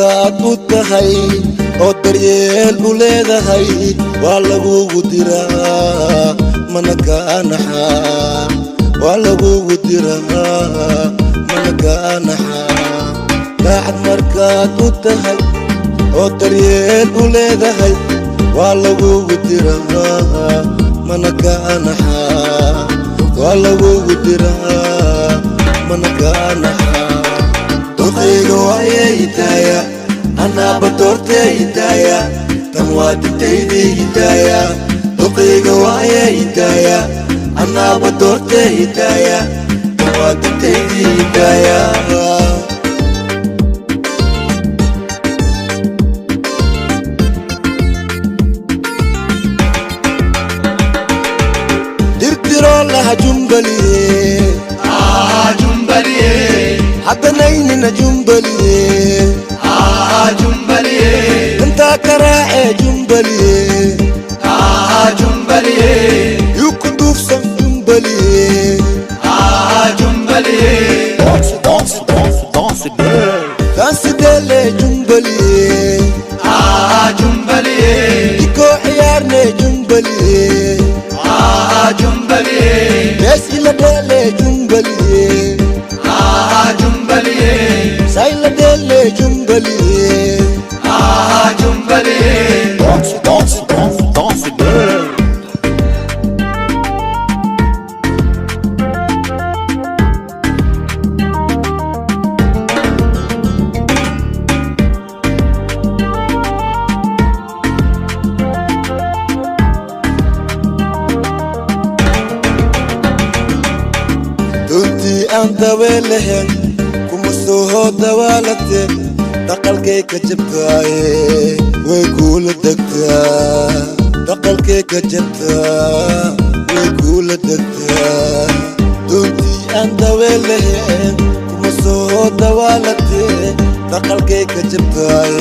markaad u tahay oo daryeel u leedahay waa lagugu diraa mana kaanaxaa waa lagugu diraa mana kaanaxaa daacad markaad u tahay oo daryeel u leedahay waa lagugu diraa mana kaanaxaa waa lagugu diraa mana kaanaxaa doqeyga waayay hidaya anaaba doortee hidaya tan waa digtaydii hidaya doqeyga waayay hidaya anaaba doortee hidaya tan waa digtaydii hidaya لها جنبلي جنبلي حتى نيننا جنبلي جنبلي انت كراعي جنبلي جنبلي يكدوف سم جنبلي جنبلي danse girl دانس ديلي جنبلي جنبلي ديكو عيارني جنبلي جنبلي بس إلا ديلي جنبلي جنبلي سايلا ديلي جنبلي جنبلي danse girl دونتي أنت ويلهن كمسوه دوالته دقلكي كجبتاي ويقول دكتا دقلكي كجبتا ويقول دكتا دونتي أنت ويلهن كمسوه دوالته دقلكي كجبتاي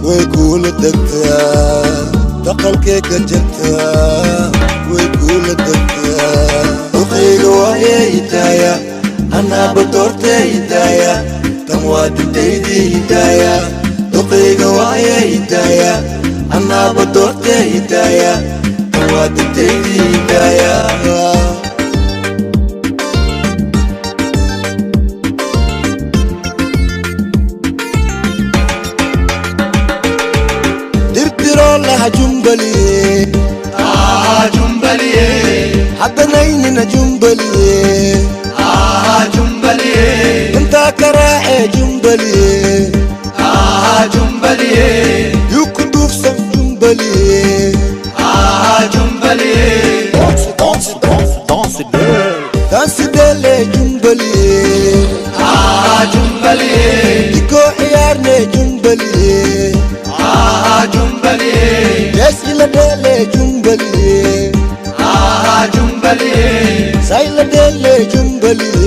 ويقول دكتا دقلكي كجبتا ويقول دكتا doqeyga waayay hidaya anaaba doortee hidaya tan waa digtaydii hidaya doqeyga waayay hidaya anaaba doortee hidaya tan waa digtaydii hidaya dirdiroo laha jumbali جنبلي حتى نيننا جنبلي جنبلي انت كراعي جنبلي جنبلي يكدوف سم جنبلي جنبلي danse girl دانس ديلي جنبلي جنبلي ديكو عيارني جنبلي جنبلي بس إلا ديلي جنبلي جنبلي سايلا ديلي جنبلي